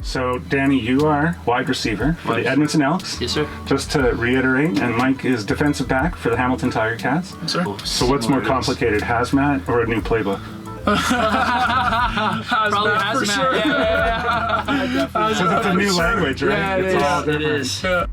So, Danny, you are wide receiver for the Edmonton Elks. Yes, sir. Just to reiterate, and Mike is defensive back for the Hamilton Tiger Cats. Yes, sir. So what's more complicated, hazmat or a new playbook? Probably hazmat. For sure. Yeah. So it's a new language, right? Yeah, it's all different. It is. Yeah.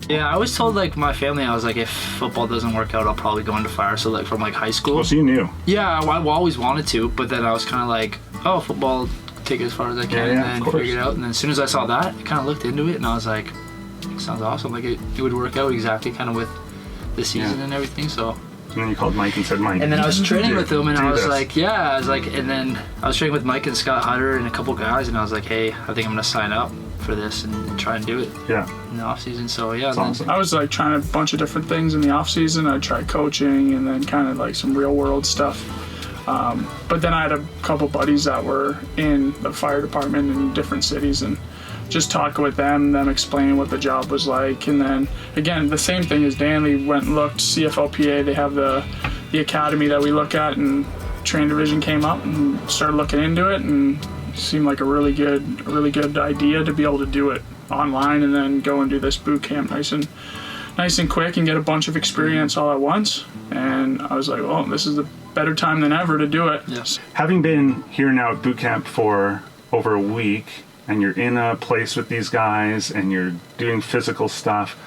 Yeah, I was told, like, my family, I was like, if football doesn't work out, I'll probably go into fire. So, like, from, like, high school. Well, so you knew. Yeah, I always wanted to, but then I was kind of like, oh, football, take it as far as I can, Yeah, and then figure it out. And then as soon as I saw that, I kind of looked into it, and I was like, sounds awesome. Like, it would work out exactly kind of with the season and everything, so. And then you called Mike and said, Mike. And then I was training with him, and I was this. like, yeah, I was like, and then I was training with Mike and Scott Hutter and a couple guys, and I was like, hey, I think I'm going to sign up for this and try and do it in the off season. So yeah, awesome. I was like trying a bunch of different things in the off season. I tried coaching and then kind of like some real world stuff. But then I had a couple buddies that were in the fire department in different cities, and just talking with them explaining what the job was like. And then again, the same thing as Danny went and looked. CFLPA, they have the academy that we look at, and train division came up and started looking into it, and seemed like a really good idea to be able to do it online and then go and do this boot camp nice and quick and get a bunch of experience all at once. And I was like, well, this is the better time than ever to do it. Yes. Having been here now at boot camp for over a week, and you're in a place with these guys and you're doing physical stuff,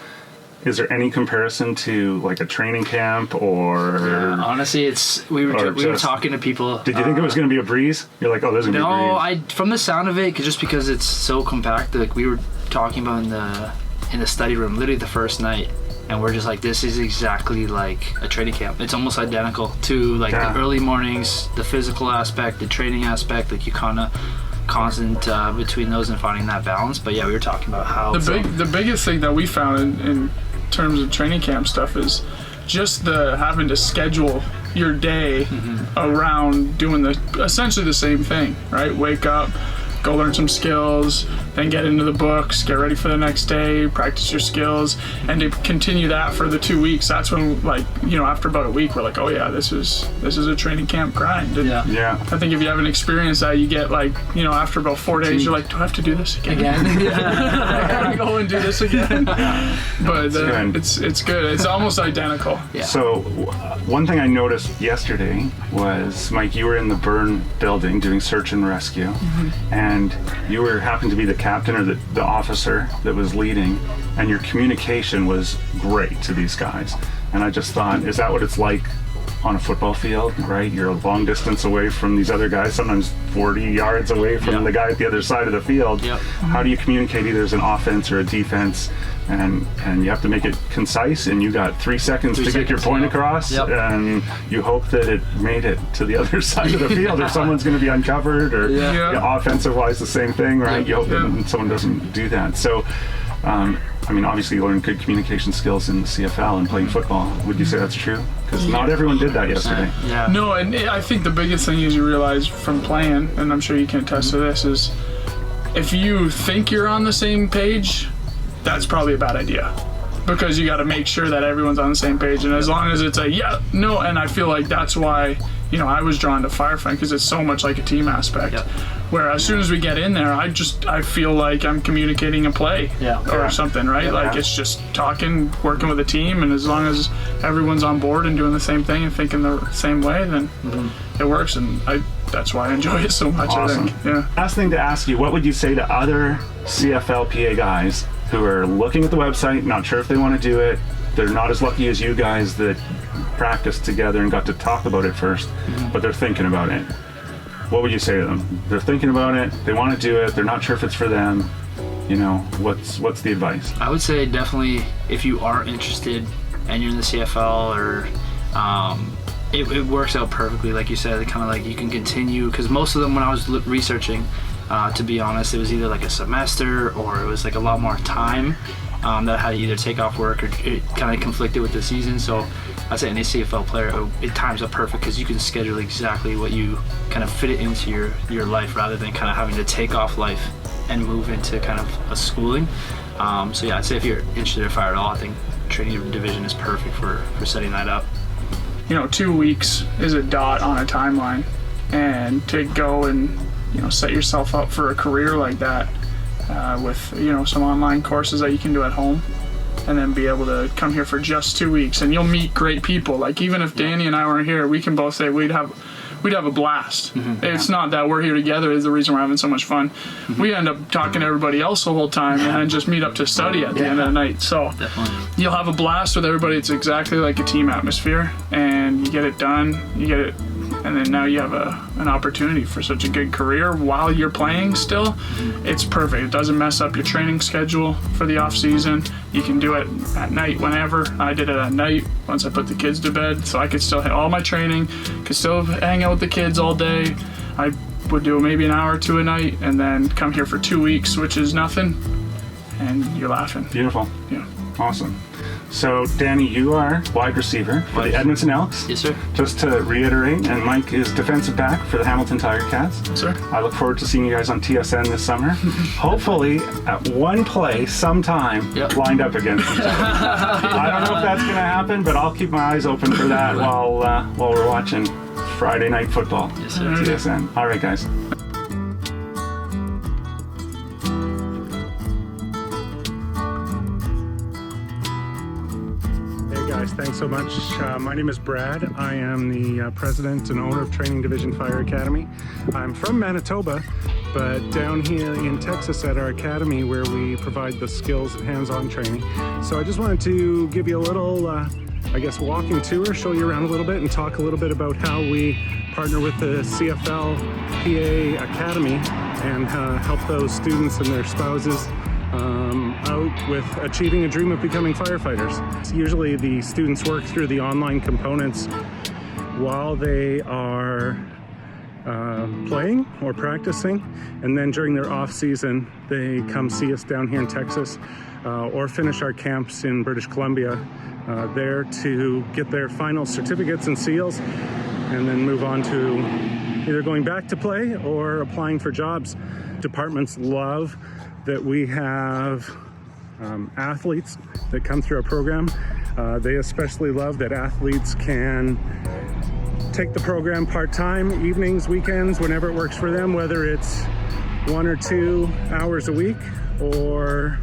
is there any comparison to like a training camp or? Yeah, honestly, we were talking to people. Did you think it was going to be a breeze? You're like, oh, there's going to be a breeze. No, from the sound of it, just because it's so compact, like we were talking about in the study room, literally the first night, and we're just like, this is exactly like a training camp. It's almost identical to like the early mornings, the physical aspect, the training aspect, like you kind of constant between those and finding that balance. But yeah, we were talking about how the biggest thing that we found in terms of training camp stuff is just the having to schedule your day around doing essentially the same thing, right? Wake up, go learn some skills, then get into the books, get ready for the next day, practice your skills, and to continue that for the 2 weeks. That's when, like, you know, after about a week, we're like, oh yeah, this is a training camp grind. And yeah. I think if you haven't experienced that, you get like, you know, after about 4 days, you're like, do I have to do this again? I gotta go and do this again. But it's good. It's almost identical. Yeah. So one thing I noticed yesterday was, Mike, you were in the burn building doing search and rescue, and you happened to be the captain or the officer that was leading, and your communication was great to these guys. And I just thought, is that what it's like on a football field, right? You're a long distance away from these other guys, sometimes 40 yards away from the guy at the other side of the field. Yep. How do you communicate either as an offense or a defense? And you have to make it concise, and you got 3 seconds to get your point across, and you hope that it made it to the other side of the field, or someone's going to be uncovered, or offensive-wise the same thing, right? You hope that someone doesn't do that. So, I mean, obviously you learned good communication skills in the CFL and playing football. Would you say that's true? Because not everyone did that yesterday. Yeah. No, and I think the biggest thing is you realize from playing, and I'm sure you can attest to this, is if you think you're on the same page, that's probably a bad idea, because you got to make sure that everyone's on the same page. And as long as it's and I feel like that's why, you know, I was drawn to firefighting, because it's so much like a team aspect. Where as soon as we get in there, I feel like I'm communicating a play or something, right? Like it's just talking, working with a team, and as long as everyone's on board and doing the same thing and thinking the same way, then it works. And that's why I enjoy it so much. Awesome. I think. Yeah. Last thing to ask you, what would you say to other CFLPA guys who are looking at the website, not sure if they want to do it, they're not as lucky as you guys that practiced together and got to talk about it first, but they're thinking about it? What would you say to them? They're thinking about it, they want to do it, they're not sure if it's for them. You know, what's the advice? I would say definitely, if you are interested and you're in the CFL, or it works out perfectly, like you said. Kind of like you can continue, because most of them, when I was researching, to be honest, it was either like a semester or it was like a lot more time. that I had to either take off work or it kind of conflicted with the season. So I'd say any CFL player, it times up perfect because you can schedule exactly what you kind of fit it into your life rather than kind of having to take off life and move into kind of a schooling. So yeah, I'd say if you're interested in fire at all, I think training division is perfect for setting that up. 2 weeks is a dot on a timeline, and to go and set yourself up for a career like that with some online courses that you can do at home, and then be able to come here for just 2 weeks, and you'll meet great people. Like, even if Danny and I weren't here, we can both say we'd have a blast. It's not that we're here together is the reason we're having so much fun. We end up talking to everybody else the whole time and then just meet up to study at the end of the night. So you'll have a blast with everybody. It's exactly like a team atmosphere, and you get it done, and then now you have an opportunity for such a good career while you're playing still. It's perfect. It doesn't mess up your training schedule for the off season. You can do it at night whenever. I did it at night once I put the kids to bed, so I could still hit all my training, could still hang out with the kids all day. I would do maybe an hour or two a night, and then come here for 2 weeks, which is nothing, and you're laughing. Beautiful. Yeah. Awesome. So, Danny, you are wide receiver for the Edmonton Elks. Yes, sir. Just to reiterate, and Mike is defensive back for the Hamilton Tiger Cats. Yes, sir. I look forward to seeing you guys on TSN this summer. Hopefully, at one play, sometime, lined up against each other. I don't know if that's going to happen, but I'll keep my eyes open for that while we're watching Friday Night Football. Yes, sir. TSN. All right, guys. Thanks so much. My name is Brad. I am the president and owner of Training Division Fire Academy. I'm from Manitoba, but down here in Texas at our academy where we provide the skills and hands-on training. So I just wanted to give you a little, walking tour, show you around a little bit and talk a little bit about how we partner with the CFLPA Academy and help those students and their spouses out with achieving a dream of becoming firefighters. Usually the students work through the online components while they are playing or practicing, and then during their off season they come see us down here in Texas or finish our camps in British Columbia there to get their final certificates and seals, and then move on to either going back to play or applying for jobs. Departments love that we have athletes that come through our program. They especially love that athletes can take the program part-time, evenings, weekends, whenever it works for them, whether it's 1 or 2 hours a week, or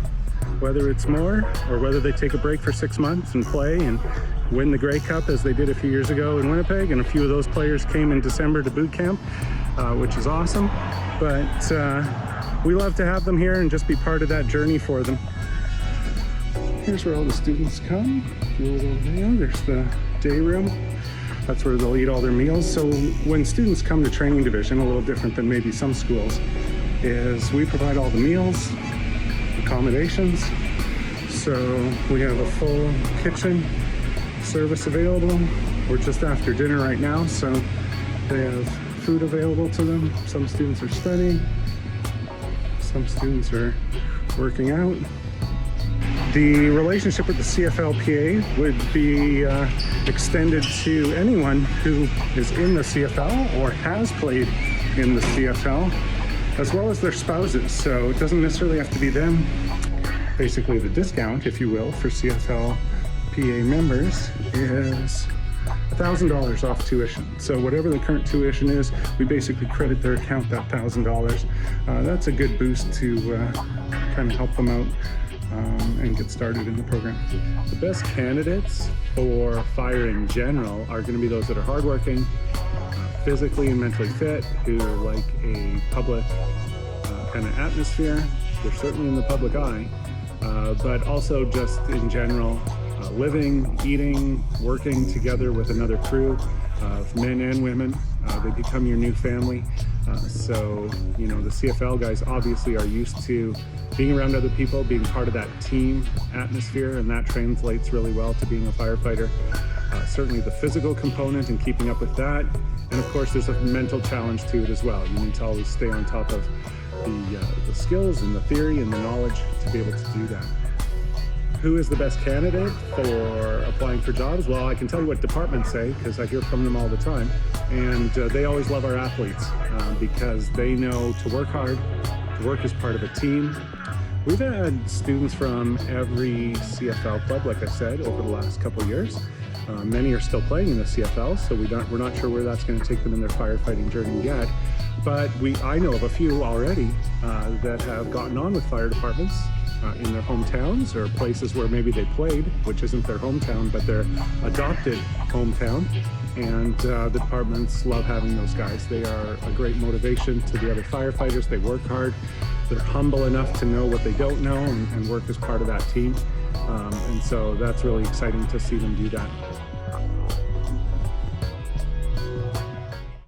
whether it's more, or whether they take a break for 6 months and play and win the Grey Cup as they did a few years ago in Winnipeg. And a few of those players came in December to boot camp, which is awesome. But we love to have them here and just be part of that journey for them. Here's where all the students come. There's the day room. That's where they'll eat all their meals. So when students come to Training Division, a little different than maybe some schools, is we provide all the meals, accommodations. So we have a full kitchen service available. We're just after dinner right now, so they have food available to them. Some students are studying. Some students are working out. The relationship with the CFLPA would be extended to anyone who is in the CFL or has played in the CFL, as well as their spouses. So it doesn't necessarily have to be them. Basically, the discount, if you will, for CFLPA members is $1,000 off tuition. So whatever the current tuition is, we basically credit their account that $1,000. That's a good boost to kind of help them out and get started in the program. The best candidates for fire in general are going to be those that are hardworking, physically and mentally fit, who like a public kind of atmosphere. They're certainly in the public eye, but also just in general, living, eating, working together with another crew of men and women. They become your new family. So, you know, the CFL guys obviously are used to being around other people, being part of that team atmosphere, and that translates really well to being a firefighter. Certainly the physical component and keeping up with that. And of course, there's a mental challenge to it as well. You need to always stay on top of the skills and the theory and the knowledge to be able to do that. Who is the best candidate for applying for jobs? Well, I can tell you what departments say because I hear from them all the time. And they always love our athletes because they know to work hard, to work as part of a team. We've had students from every CFL club, like I said, over the last couple of years. Many are still playing in the CFL, so we're not sure where that's going to take them in their firefighting journey yet. But I know of a few already that have gotten on with fire departments in their hometowns or places where maybe they played, which isn't their hometown, but their adopted hometown. And the departments love having those guys. They are a great motivation to the other firefighters. They work hard. They're humble enough to know what they don't know and work as part of that team. And so that's really exciting to see them do that.